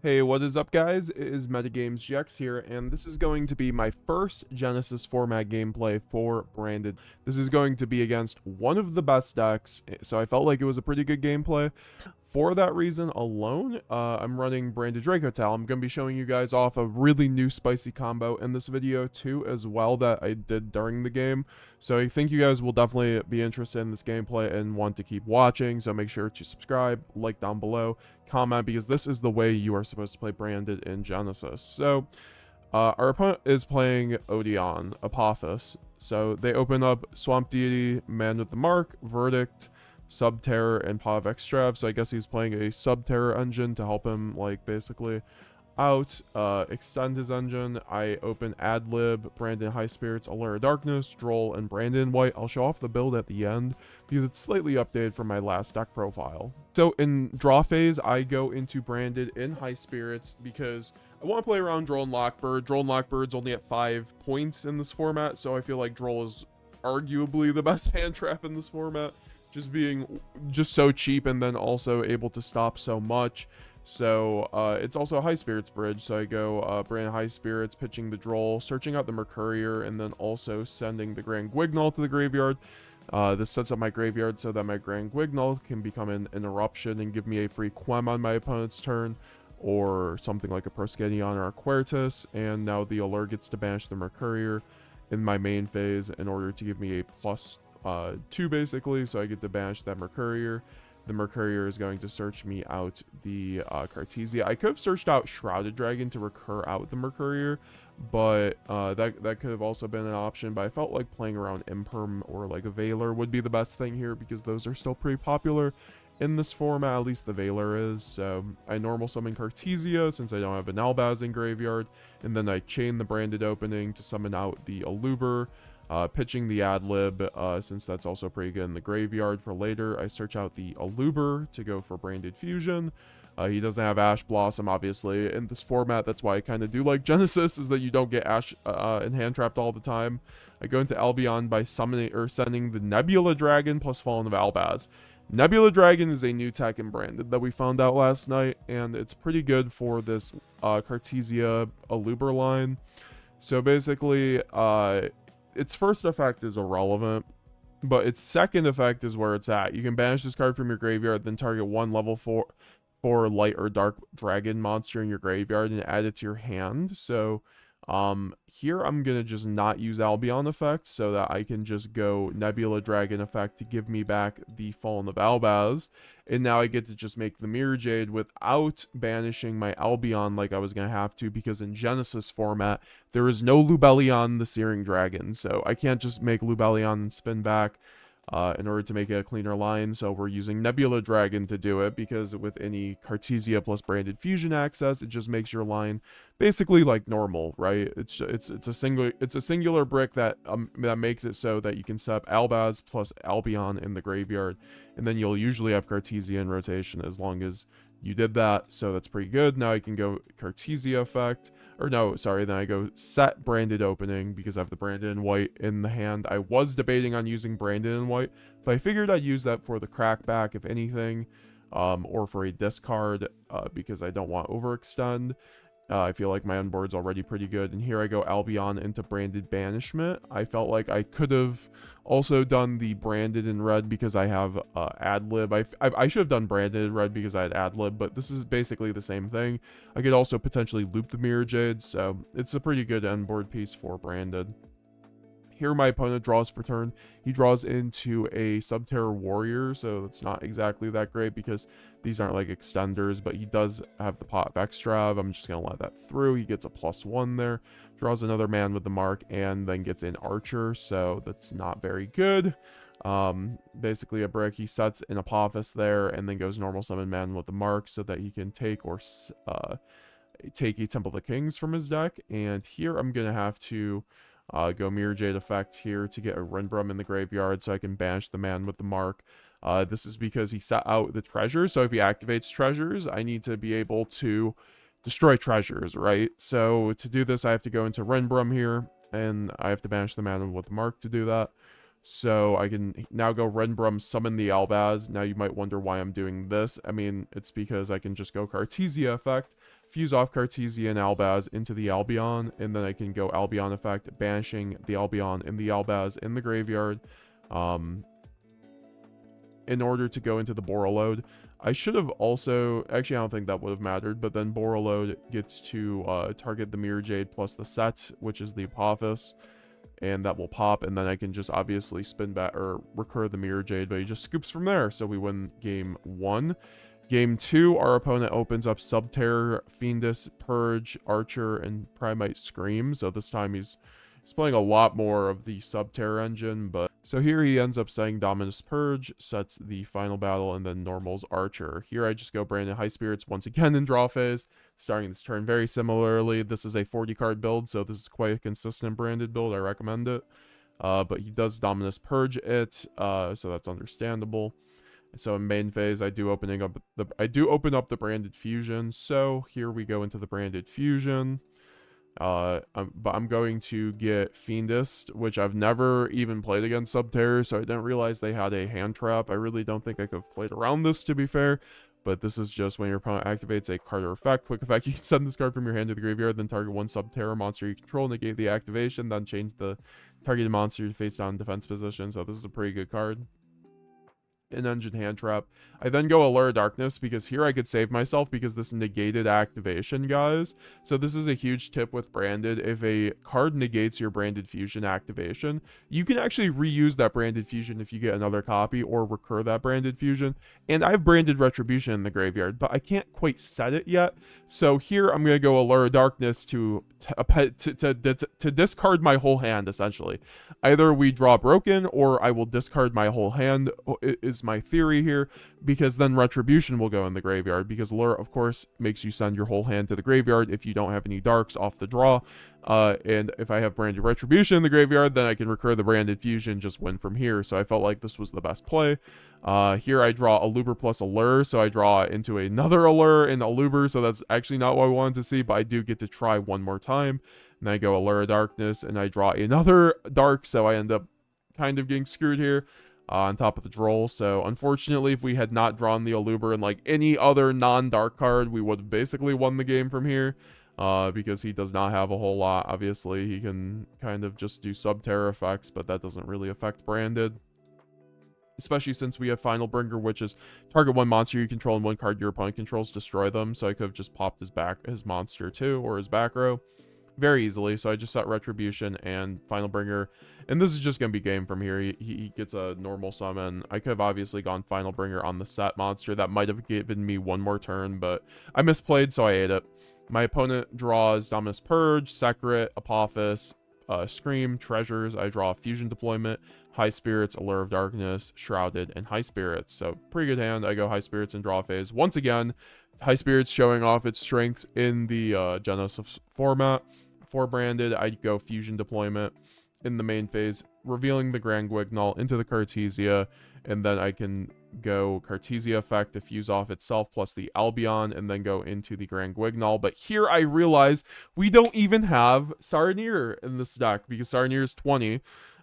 Hey, what is up, guys? It is Metagames GX here, and this is going to be my first Genesis format gameplay for Branded. This is going to be against one of the best decks, so I felt like it was a pretty good gameplay. For that reason alone, I'm running Branded Dracotal. I'm going to be showing you guys off a really new spicy combo in this video too, as well, that I did during the game. So I think you guys will definitely be interested in this gameplay and want to keep watching, so make sure to subscribe, like down below, comment, because this is the way you are supposed to play Branded in Genesis. So our opponent is playing Odion, Apophis. So they open up Swamp Deity, Man with the Mark, Verdict, Subterror, and Paw of Extrav. So I guess he's playing a Subterror engine to help him, like, basically out, extend his engine. I open Adlib, Brandon High Spirits, Allure of Darkness, Droll, and Brandon White. I'll show off the build at the end because it's slightly updated from my last deck profile. So in draw phase, I go into Branded in High Spirits because I want to play around Droll and Lockbird. Droll and Lockbird's only at 5 points in this format, so I feel like Droll is arguably the best hand trap in this format, just being just so cheap and then also able to stop so much. So it's also a High Spirits bridge, so I go Brand High Spirits, pitching the Droll, searching out the Mercurier, and then also sending the Grand Guignol to the graveyard. This sets up my graveyard so that my Grand Guignol can become an interruption and give me a free Quem on my opponent's turn, or something like a Proskydion or a Quertus, and now the Allure gets to banish the Mercurier in my main phase in order to give me a +2 basically, so I get to banish that Mercurier. The Mercurier is going to search me out the Cartesia. I could have searched out Shrouded Dragon to recur out the Mercurier, but that could have also been an option. But I felt like playing around Imperm or like a Veiler would be the best thing here because those are still pretty popular in this format, at least the Veiler is. So I normal summon Cartesia since I don't have an Albaz in graveyard, and then I chain the Branded opening to summon out the Aluber. Pitching the Adlib, since that's also pretty good in the graveyard for later. I search out the Aluber to go for Branded Fusion. He doesn't have Ash Blossom, obviously, in this format. That's why I kind of do like Genesis, is that you don't get Ash and hand trapped all the time. I go into Albion by summoning or sending the Nebula Dragon plus Fallen of Albaz. Nebula Dragon is a new tech in Branded that we found out last night, and it's pretty good for this Cartesia Aluber line. So basically, its first effect is irrelevant, but its second effect is where it's at. You can banish this card from your graveyard, then target one level 4 light or dark dragon monster in your graveyard and add it to your hand. So here I'm gonna just not use Albion effect so that I can just go Nebula Dragon effect to give me back the Fallen of Albaz, and now I get to just make the Mirror Jade without banishing my Albion like I was gonna have to, because in Genesis format there is no Lubellion the Searing Dragon, so I can't just make Lubellion and spin back in order to make it a cleaner line. So we're using Nebula Dragon to do it, because with any Cartesia plus Branded Fusion access, it just makes your line basically like normal, right? It's a singular brick that makes it so that you can set up Albaz plus Albion in the graveyard, and then you'll usually have Cartesia in rotation as long as you did that. So that's pretty good. Now I can go Cartesia effect, or no, sorry, then I go set Branded opening because I have the Branded in white in the hand. I was debating on using Branded in white, but I figured I'd use that for the crackback if anything, or for a discard, because I don't want overextend. I feel like my unboard's already pretty good. And here I go Albion into Branded Banishment. I felt like I could have also done the Branded in red because I have Adlib. I should have done Branded in red because I had Adlib, but this is basically the same thing. I could also potentially loop the Mirror Jade, so it's a pretty good endboard piece for Branded. Here my opponent draws for turn. He draws into a Subterror Warrior, so that's not exactly that great because these aren't like extenders, but he does have the Pot of Extrav. I'm just going to let that through. He gets a +1 there. Draws another Man with the Mark, and then gets an Archer, so that's not very good. Basically a brick. He sets an Apophis there, and then goes normal summon Man with the Mark so that he can take or take a Temple of the Kings from his deck. And here I'm going to have to go Mirror Jade effect here to get a Renbrum in the graveyard so I can banish the Man with the Mark. This is because he set out the treasures, so if he activates treasures, I need to be able to destroy treasures, right? So to do this, I have to go into Renbrum here, and I have to banish the Man with the Mark to do that. So I can now go Renbrum, summon the Albaz. Now you might wonder why I'm doing this. I mean, it's because I can just go Cartesia effect, fuse off Cartesia and Albaz into the Albion, and then I can go Albion effect, banishing the Albion and the Albaz in the graveyard. In order to go into the Borreload. I should have also, actually I don't think that would have mattered, but then Borreload gets to target the Mirror Jade plus the set, which is the Apophis, and that will pop, and then I can just obviously spin back, or recur the Mirror Jade, but he just scoops from there, so we win game 1. Game 2, our opponent opens up Subterror, Fiendus, Purge, Archer, and Primite Scream, so this time he's playing a lot more of the Subterror engine, but so here he ends up saying Dominus Purge, sets the final battle, and then normals Archer. Here I just go Branded High Spirits once again in draw phase, starting this turn very similarly. This is a 40 card build, so this is quite a consistent branded build. I recommend it. But he does Dominus Purge it, so that's understandable. So in main phase, I do open up the Branded Fusion. So here we go into the Branded Fusion. But I'm going to get Fiendist, which I've never even played against Subterror, so I didn't realize they had a hand trap. I really don't think I could have played around this, to be fair, but this is just when your opponent activates a card or effect. Quick effect, you can send this card from your hand to the graveyard, then target one Subterror monster you control, negate the activation, then change the targeted monster to face down defense position, so this is a pretty good card. An engine hand trap. I then go Allure of Darkness because here I could save myself because this negated activation, guys. So this is a huge tip with Branded. If a card negates your Branded Fusion activation, you can actually reuse that Branded Fusion if you get another copy, or recur that Branded Fusion. And I have Branded Retribution in the graveyard, but I can't quite set it yet. So here I'm going to go Allure of Darkness to discard my whole hand, essentially. Either we draw Broken, or I will discard my whole hand, is my theory here, because then Retribution will go in the graveyard, because Allure, of course, makes you send your whole hand to the graveyard if you don't have any darks off the draw. And if I have Branded Retribution in the graveyard, then I can recur the Branded Fusion, just win from here. So I felt like this was the best play. Here I draw Allure plus Allure, so I draw into another Allure and Allure, so that's actually not what I wanted to see, but I do get to try one more time. And I go Allure of Darkness, and I draw another Dark, so I end up kind of getting screwed here. On top of the Droll. So unfortunately, if we had not drawn the Allure and like any other non-dark card, we would have basically won the game from here, because he does not have a whole lot. Obviously, he can kind of just do Subterror effects, but that doesn't really affect Branded, especially since we have Final Bringer, which is target one monster you control and one card your opponent controls, destroy them. So I could have just popped his monster too, or his back row, very easily. So I just set Retribution and Final Bringer, and this is just going to be game from here. He gets a normal summon. I could have obviously gone Final Bringer on the set monster. That might have given me one more turn, but I misplayed, so I ate it. My opponent draws Dominus Purge, Secret, Apophis, Scream, Treasures. I draw Fusion Deployment, High Spirits, Allure of Darkness, Shrouded, and High Spirits. So pretty good hand. I go High Spirits in draw phase. Once again, High Spirits showing off its strengths in the Genesys format. For Branded, I go Fusion Deployment in the main phase, revealing the Grand Guignol into the Cartesia, and then I can go Cartesia effect to fuse off itself plus the Albion, and then go into the Grand Guignol. But here I realize we don't even have Saronir in this deck, because Saronir is 20,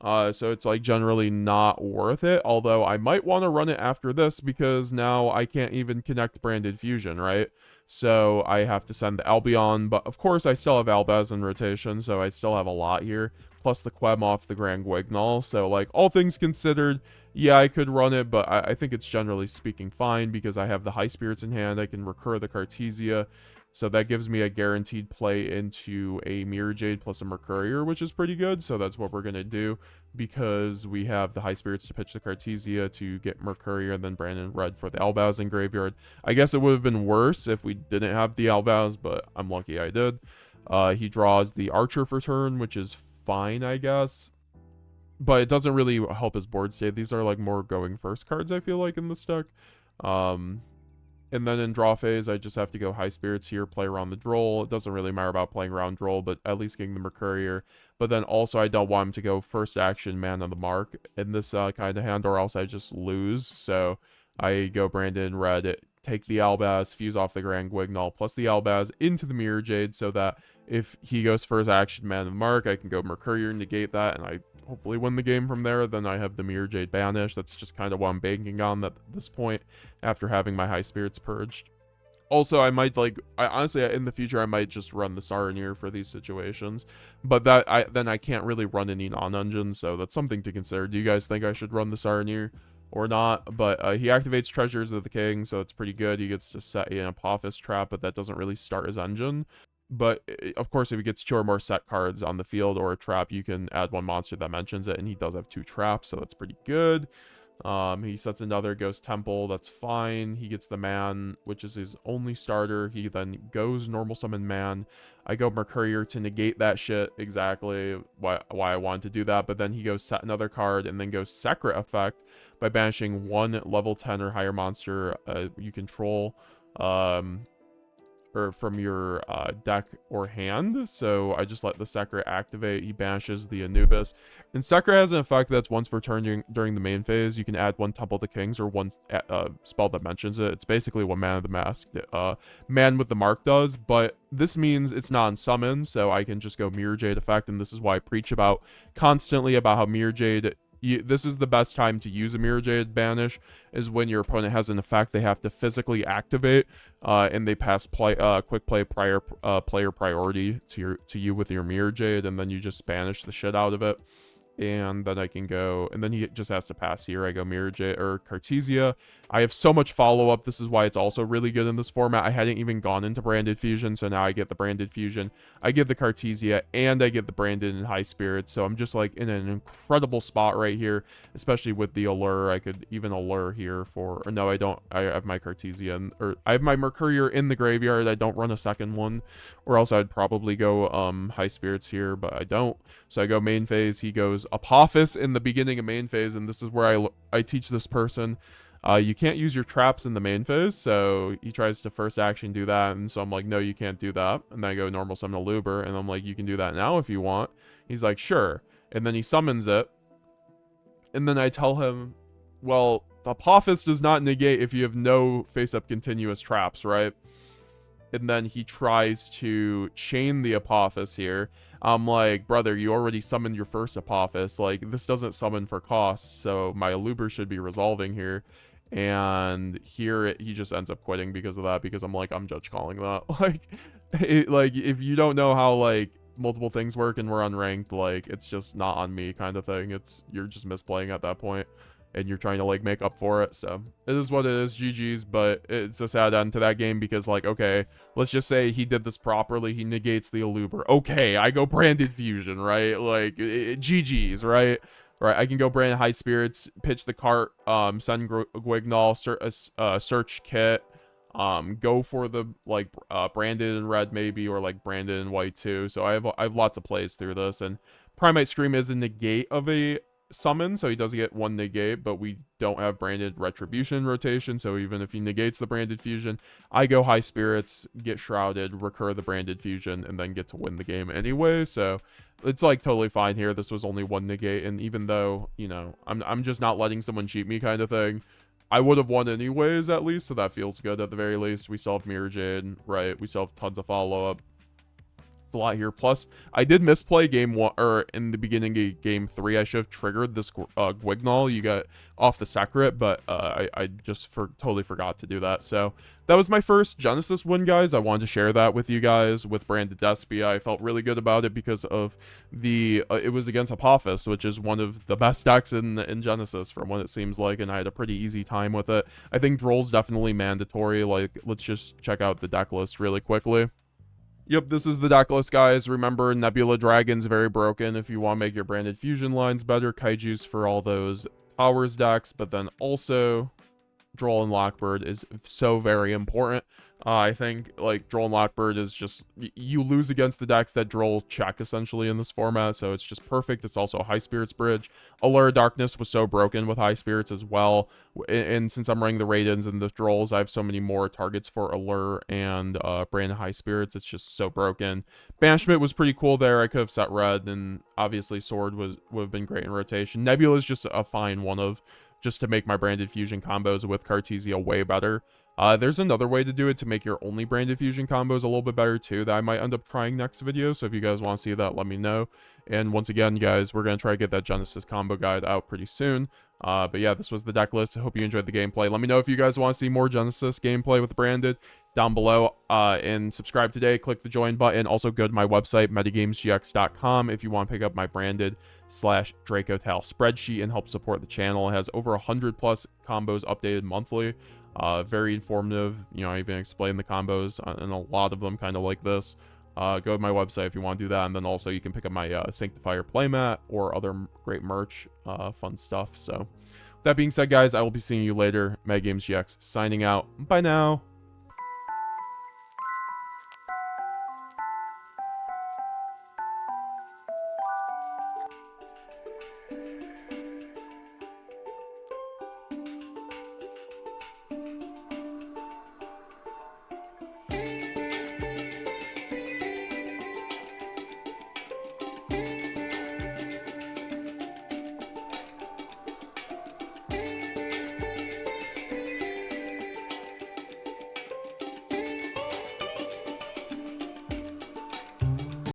so it's like generally not worth it, although I might want to run it after this, because now I can't even connect Branded Fusion, right? So I have to send the Albion, but of course I still have Albaz in rotation, so I still have a lot here, plus the Quem off the Grand Guignol. So like, all things considered, yeah, I could run it, but I think it's generally speaking fine, because I have the High Spirits in hand. I can recur the Cartesia, so that gives me a guaranteed play into a Mirror Jade plus a Mercurier, which is pretty good. So that's what we're going to do, because we have the High Spirits to pitch the Cartesia to get Mercurier, and then Brandon Red for the Albaz in graveyard. I guess it would have been worse if we didn't have the Albaz, but I'm lucky I did. He draws the Archer for turn, which is fine, I guess, but it doesn't really help his board state. These are like more going first cards, I feel like, in this deck. And then in draw phase, I just have to go High Spirits here, play around the Droll. It doesn't really matter about playing around Droll, but at least getting the Mercurier. But then also I don't want him to go first action Man on the Mark in this kind of hand, or else I just lose. So I go Brandon Red, take the Albaz, fuse off the Grand Guignol plus the Albaz into the Mirror Jade, so that if he goes first action Man on the Mark, I can go Mercurier, negate that, and I hopefully win the game from there. Then I have the Mirror Jade banished. That's just kind of what I'm banking on at this point, after having my High Spirits purged. Also, I might like, I honestly in the future I might just run the Saronir for these situations, but then I can't really run any non-engines, so that's something to consider. Do you guys think I should run the Saronir or not? But he activates Treasures of the King, so it's pretty good. He gets to set an Apophis trap, but that doesn't really start his engine. But of course, if he gets 2 or more set cards on the field or a trap, you can add 1 monster that mentions it, and he does have 2 traps, so that's pretty good. He sets another Ghost Temple, that's fine. He gets the Man, which is his only starter. He then goes normal summon Man. I go Mercurier to negate that shit, exactly why I wanted to do that, but then he goes set another card and then goes Secret Effect by banishing 1 level 10 or higher monster you control. Or from your deck or hand. So I just let the Secret activate. He banishes the Anubis. And Secret has an effect that's once per turn during the main phase. You can add 1 Temple of the Kings or 1 spell that mentions it. It's basically what Man of the Mask, Man with the Mark does, but this means it's non-summon, so I can just go Mirror Jade effect, and this is why I preach about constantly about how Mirror Jade, this is the best time to use a Mirror Jade banish, is when your opponent has an effect they have to physically activate, and they pass quick play player priority to you with your Mirror Jade, and then you just banish the shit out of it. And then I can go, and then he just has to pass here. I go Mirror Jade or Cartesia. I have so much follow-up. This is why it's also really good in this format. I hadn't even gone into Branded Fusion, so now I get the Branded Fusion. I get the Cartesia, and I get the Branded and High Spirits. So I'm just like in an incredible spot right here, especially with the Allure. I could even Allure here for, or no, I don't. I have my Cartesia, or I have my Mercurier in the graveyard. I don't run a second one, or else I'd probably go High Spirits here, but I don't. So I go main phase. He goes Apophis in the beginning of main phase, and this is where I teach this person. You can't use your traps in the main phase, so he tries to first action do that, and so I'm like, no, you can't do that. And then I go normal summon a Luber, and I'm like, you can do that now if you want. He's like, sure. And then he summons it, and then I tell him, well, Apophis does not negate if you have no face-up continuous traps, right? And then he tries to chain the Apophis here. I'm like, brother, you already summoned your first Apophis. Like, this doesn't summon for cost, so my Luber should be resolving here. And here he just ends up quitting because of that, because I'm like, I'm judge calling that. Like, if you don't know how, like, multiple things work and we're unranked, like, it's just not on me kind of thing. You're just misplaying at that point, and you're trying to, like, make up for it. So it is what it is, GG's, but it's a sad end to that game because, like, okay, let's just say he did this properly. He negates the Aluber. Okay, I go Branded Fusion, right? Like, GG's, right? Right, I can go Branded High Spirits, pitch the cart, send Guignol, search kit, go for the, like, Branded in red maybe, or, like, Branded in white too. So I have lots of plays through this, and Primate Scream is a negate of a summon, so he does get 1 negate, but we don't have Branded Retribution rotation, so even if he negates the Branded Fusion, I go High Spirits, get Shrouded, recur the Branded Fusion, and then get to win the game anyway. So it's, like, totally fine here. This was only 1 negate, and even though, you know, I'm just not letting someone cheat me kind of thing, I would have won anyways, at least, so that feels good at the very least. We still have Mirror Jade, right? We still have tons of follow-up. It's a lot here. Plus, I did misplay game 1, or in the beginning of game 3. I should have triggered this Guignol you got off the Secret, but I just totally forgot to do that. So that was my first Genesys win, guys. I wanted to share that with you guys with Branded Despia. I felt really good about it because of the it was against Apophis, which is one of the best decks in Genesys from what it seems like, and I had a pretty easy time with it. I think Droll's definitely mandatory. Like, let's just check out the deck list really quickly. Yep, this is the deck list, guys. Remember, Nebula Dragon's very broken if you want to make your Branded Fusion lines better. Kaiju's for all those Powers decks, but then also Droll and Lockbird is so very important. I think, like, Droll and Lockbird is just, you lose against the decks that Droll check, essentially, in this format, so it's just perfect. It's also a High Spirits bridge. Allure Darkness was so broken with High Spirits as well, and since I'm running the Raidens and the Drolls, I have so many more targets for Allure and Branded High Spirits. It's just so broken. Banishment was pretty cool there. I could have set red, and obviously Sword would have been great in rotation. Nebula is just a fine one of, just to make my Branded Fusion combos with Cartesia way better. There's another way to do it to make your only Branded Fusion combos a little bit better too that I might end up trying next video, so if you guys want to see that, let me know. And once again, guys, we're going to try to get that Genesys combo guide out pretty soon. But yeah, this was the deck list. I hope you enjoyed the gameplay. Let me know if you guys want to see more Genesys gameplay with Branded down below. And subscribe today. Click the join button. Also go to my website, metagamesgx.com, if you want to pick up my Branded/Draco Tal spreadsheet and help support the channel. It has over 100 plus combos updated monthly. Very informative. You know, I even explain the combos, and a lot of them kind of like this. Go to my website if you want to do that, and then also you can pick up my Sanctifier playmat or other great merch, fun stuff. So, with that being said, guys, I will be seeing you later. MetaGamesGX signing out. Bye now.